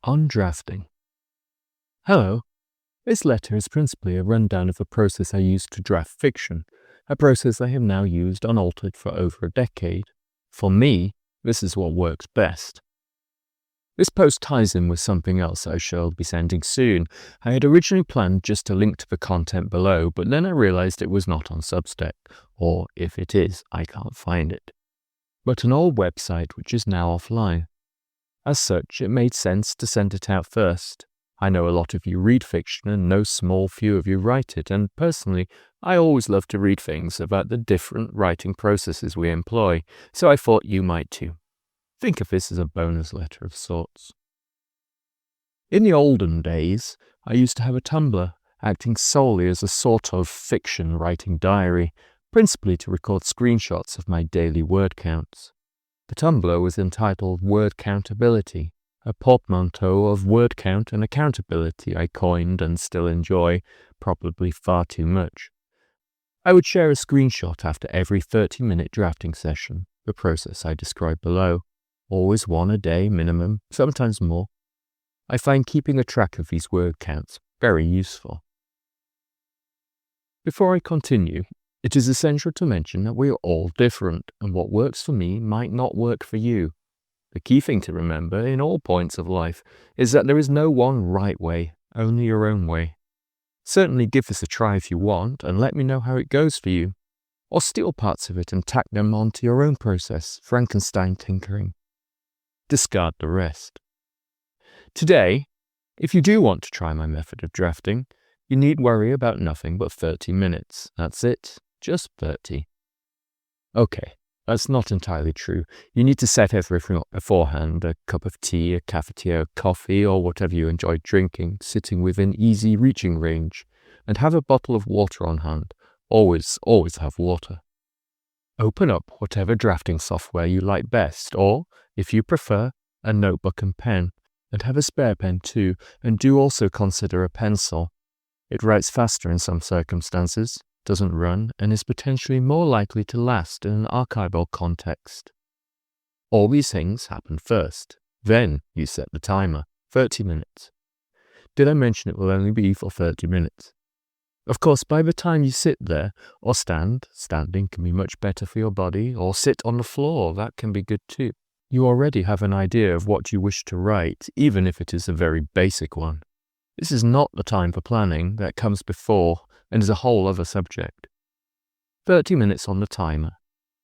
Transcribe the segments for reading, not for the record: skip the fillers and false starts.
On drafting. Hello. This letter is principally a rundown of a process I used to draft fiction, a process I have now used unaltered for over a decade. For me, this is what works best. This post ties in with something else I shall be sending soon. I had originally planned just to link to the content below, but then I realized it was not on Substack, or if it is, I can't find it, but an old website which is now offline. As such, it made sense to send it out first. I know a lot of you read fiction and no small few of you write it, and personally, I always love to read things about the different writing processes we employ, so I thought you might too. Think of this as a bonus letter of sorts. In the olden days, I used to have a Tumblr, acting solely as a sort of fiction writing diary, principally to record screenshots of my daily word counts. The Tumblr was entitled Word Countability, a portmanteau of word count and accountability I coined and still enjoy, probably far too much. I would share a screenshot after every 30-minute drafting session, the process I described below, always one a day minimum, sometimes more. I find keeping a track of these word counts very useful. Before I continue, it is essential to mention that we are all different, and what works for me might not work for you. The key thing to remember in all points of life is that there is no one right way, only your own way. Certainly give this a try if you want, and let me know how it goes for you. Or steal parts of it and tack them onto your own process, Frankenstein tinkering. Discard the rest. Today, if you do want to try my method of drafting, you need worry about nothing but 30 minutes. That's it. Just 30. Okay, that's not entirely true. You need to set everything up beforehand, a cup of tea, a cafetiere, coffee, or whatever you enjoy drinking, sitting within easy reaching range, and have a bottle of water on hand. Always have water. Open up whatever drafting software you like best, or, if you prefer, a notebook and pen, and have a spare pen too, and do also consider a pencil. It writes faster in some circumstances, doesn't run, and is potentially more likely to last in an archival context. All these things happen first. Then you set the timer, 30 minutes. Did I mention it will only be for 30 minutes? Of course, by the time you sit there, or standing can be much better for your body, or sit on the floor, that can be good too. You already have an idea of what you wish to write, even if it is a very basic one. This is not the time for planning, that comes before, and is a whole other subject. 30 minutes on the timer.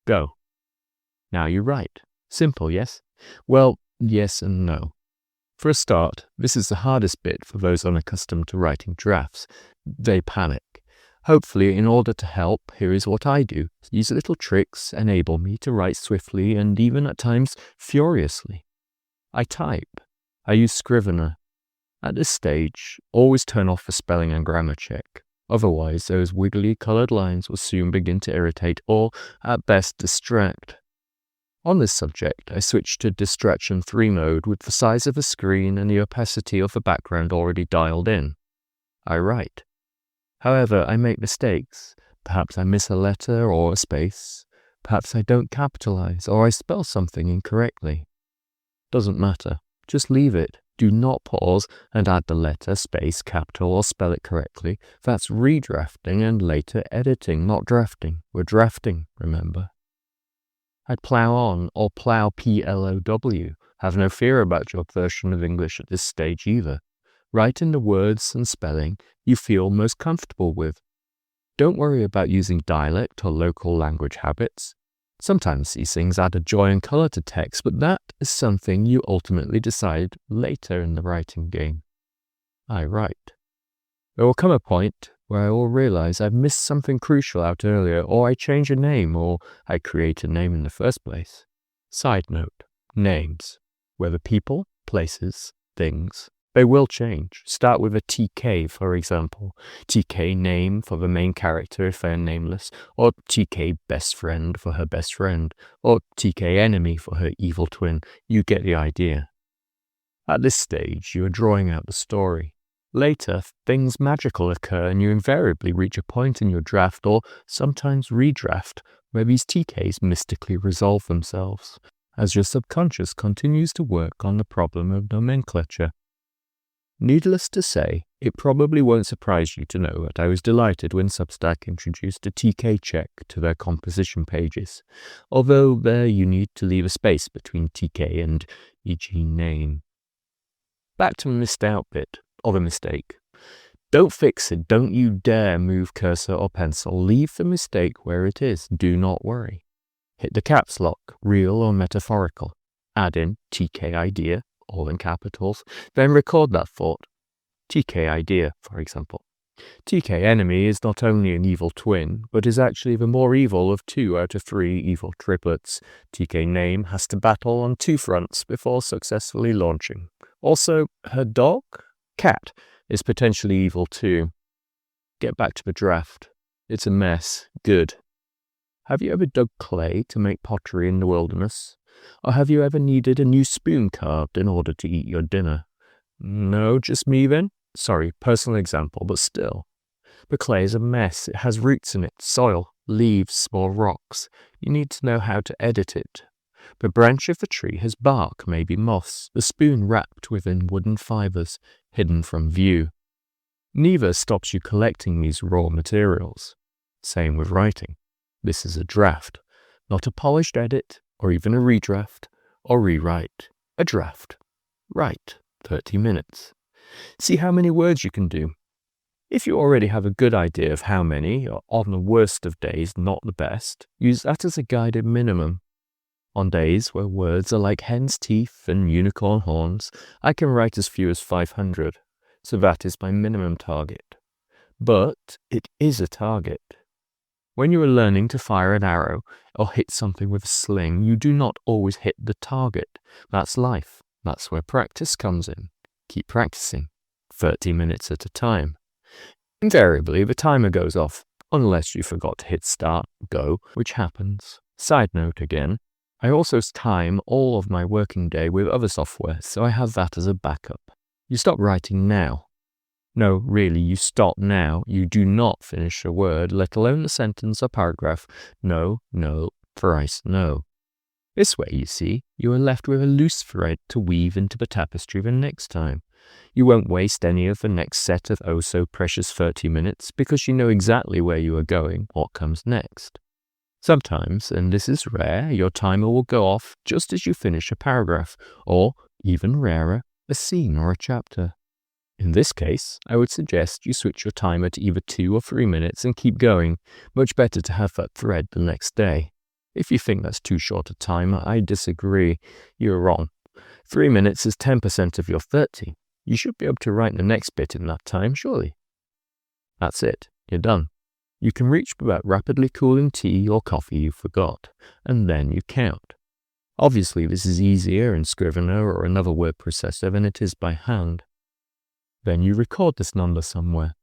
Go. Now you write. Simple, yes? Well, yes and no. For a start, this is the hardest bit for those unaccustomed to writing drafts. They panic. Hopefully, in order to help, here is what I do. These little tricks enable me to write swiftly and even at times furiously. I type. I use Scrivener. At this stage, always turn off the spelling and grammar check. Otherwise, those wiggly coloured lines will soon begin to irritate or, at best, distract. On this subject, I switched to Distraction 3 mode with the size of the screen and the opacity of the background already dialed in. I write. However, I make mistakes. Perhaps I miss a letter or a space. Perhaps I don't capitalize or I spell something incorrectly. Doesn't matter. Just leave it. Do not pause and add the letter, space, capital, or spell it correctly. That's redrafting and later editing, not drafting. We're drafting, remember. I'd plow on, or plow P-L-O-W. Have no fear about your version of English at this stage either. Write in the words and spelling you feel most comfortable with. Don't worry about using dialect or local language habits. Sometimes these things add a joy and colour to text, but that is something you ultimately decide later in the writing game. I write. There will come a point where I will realise I've missed something crucial out earlier, or I change a name, or I create a name in the first place. Side note, names. Whether people, places, things, they will change. Start with a TK, for example. TK name for the main character if they're nameless, or TK best friend for her best friend, or TK enemy for her evil twin. You get the idea. At this stage, you are drawing out the story. Later, things magical occur and you invariably reach a point in your draft or sometimes redraft where these TKs mystically resolve themselves, as your subconscious continues to work on the problem of nomenclature. Needless to say, it probably won't surprise you to know that I was delighted when Substack introduced a TK check to their composition pages, although there you need to leave a space between TK and e.g. name. Back to the missed out bit, or the mistake. Don't fix it, don't you dare move cursor or pencil, leave the mistake where it is, do not worry. Hit the caps lock, real or metaphorical, add in TK idea, all in capitals, then record that thought. TK idea, for example. TK enemy is not only an evil twin, but is actually the more evil of 2 out of 3 evil triplets. TK name has to battle on 2 fronts before successfully launching. Also, her dog, cat, is potentially evil too. Get back to the draft. It's a mess. Good. Have you ever dug clay to make pottery in the wilderness? Or have you ever needed a new spoon carved in order to eat your dinner? No, just me then? Sorry, personal example, but still. The clay is a mess. It has roots in it, soil, leaves, small rocks. You need to know how to edit it. The branch of the tree has bark, maybe moss, the spoon wrapped within wooden fibers, hidden from view. Neither stops you collecting these raw materials. Same with writing. This is a draft, not a polished edit, or even a redraft, or rewrite. A draft. Write. 30 minutes. See how many words you can do. If you already have a good idea of how many, or on the worst of days, not the best, use that as a guided minimum. On days where words are like hen's teeth and unicorn horns, I can write as few as 500, so that is my minimum target. But it is a target. When you are learning to fire an arrow or hit something with a sling, you do not always hit the target. That's life. That's where practice comes in. Keep practicing, 30 minutes at a time. Invariably, the timer goes off, unless you forgot to hit start, go, which happens. Side note again, I also time all of my working day with other software, so I have that as a backup. You stop writing now. No, really, you stop now. You do not finish a word, let alone a sentence or paragraph. No, no, thrice no. This way, you see, you are left with a loose thread to weave into the tapestry the next time. You won't waste any of the next set of oh so precious 30 minutes because you know exactly where you are going, what comes next. Sometimes, and this is rare, your timer will go off just as you finish a paragraph, or, even rarer, a scene or a chapter. In this case, I would suggest you switch your timer to either 2 or 3 minutes and keep going. Much better to have that thread the next day. If you think that's too short a time, I disagree. You're wrong. 3 minutes is 10% of your 30. You should be able to write the next bit in that time, surely. That's it. You're done. You can reach for that rapidly cooling tea or coffee you forgot, and then you count. Obviously, this is easier in Scrivener or another word processor than it is by hand. Then you record this number somewhere.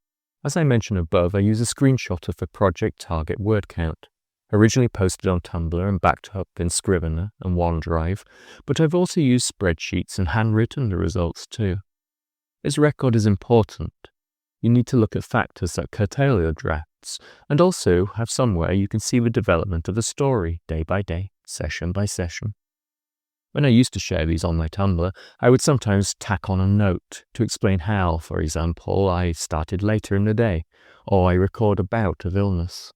As I mentioned above, I use a screenshot of the project target word count, originally posted on Tumblr and backed up in Scrivener and OneDrive, but I've also used spreadsheets and handwritten the results too. This record is important. You need to look at factors that curtail your drafts, and also have somewhere you can see the development of the story, day by day, session by session. When I used to share these on my Tumblr, I would sometimes tack on a note to explain how, for example, I started later in the day, or I record a bout of illness.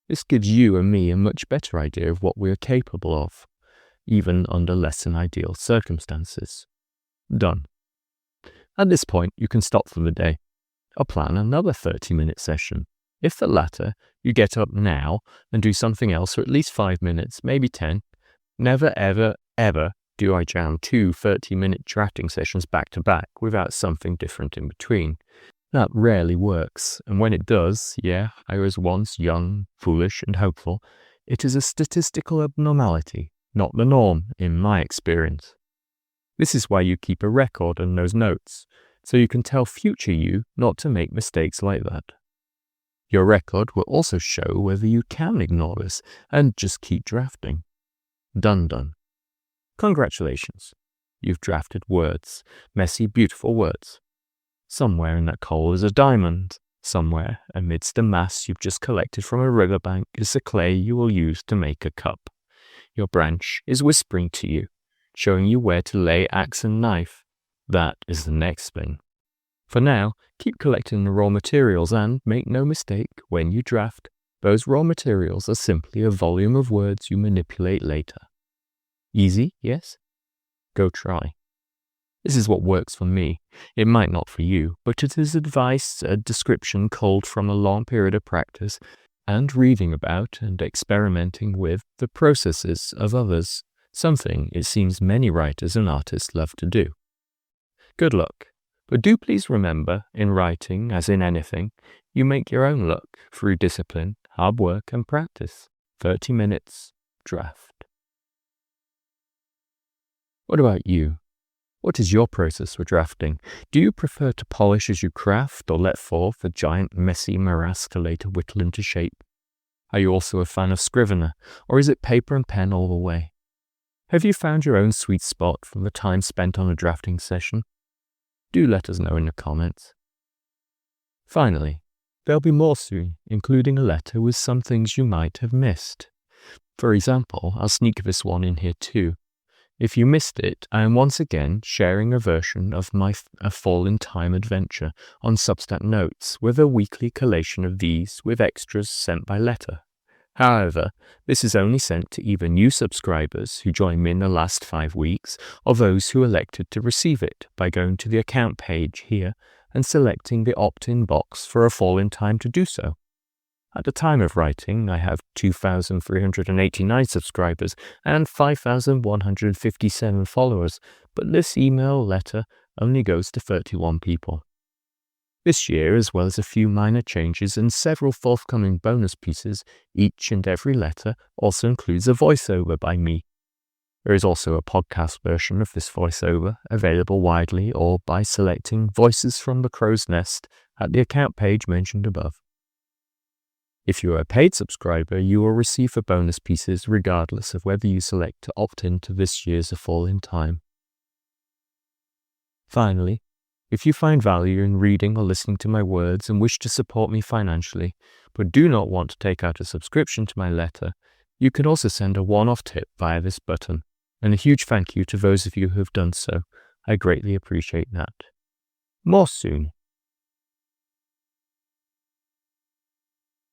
This gives you and me a much better idea of what we are capable of, even under less than ideal circumstances. Done. At this point, you can stop for the day, or plan another 30-minute session. If the latter, you get up now and do something else for at least 5 minutes, maybe 10. Never, ever, ever do I jam 2 30-minute drafting sessions back to back without something different in between. That rarely works, and when it does, yeah, I was once young, foolish, and hopeful, it is a statistical abnormality, not the norm, in my experience. This is why you keep a record and those notes, so you can tell future you not to make mistakes like that. Your record will also show whether you can ignore this and just keep drafting. Done. Congratulations. You've drafted words, messy, beautiful words. Somewhere in that coal is a diamond. Somewhere, amidst the mass you've just collected from a riverbank, is the clay you will use to make a cup. Your branch is whispering to you, showing you where to lay axe and knife. That is the next thing. For now, keep collecting the raw materials and, make no mistake, when you draft, those raw materials are simply a volume of words you manipulate later. Easy, yes? Go try. This is what works for me. It might not for you, but it is advice, a description culled from a long period of practice and reading about and experimenting with the processes of others, something it seems many writers and artists love to do. Good luck, but do please remember, in writing, as in anything, you make your own luck through discipline, hard work, and practice. 30 minutes, draft. What about you? What is your process for drafting? Do you prefer to polish as you craft or let forth a giant messy morass to later whittle into shape? Are you also a fan of Scrivener, or is it paper and pen all the way? Have you found your own sweet spot from the time spent on a drafting session? Do let us know in the comments. Finally, there'll be more soon, including a letter with some things you might have missed. For example, I'll sneak this one in here too. If you missed it, I am once again sharing a version of my A Fall in Time adventure on Substack Notes with a weekly collation of these with extras sent by letter. However, this is only sent to either new subscribers who joined me in the last 5 weeks or those who elected to receive it by going to the account page here and selecting the opt-in box for A Fall in Time to do so. At the time of writing, I have 2,389 subscribers and 5,157 followers, but this email letter only goes to 31 people. This year, as well as a few minor changes and several forthcoming bonus pieces, each and every letter also includes a voiceover by me. There is also a podcast version of this voiceover, available widely or by selecting Voices from the Crow's Nest at the account page mentioned above. If you are a paid subscriber, you will receive the bonus pieces regardless of whether you select to opt in to this year's A Fall in Time. Finally, if you find value in reading or listening to my words and wish to support me financially, but do not want to take out a subscription to my letter, you can also send a one-off tip via this button, and a huge thank you to those of you who have done so. I greatly appreciate that. More soon.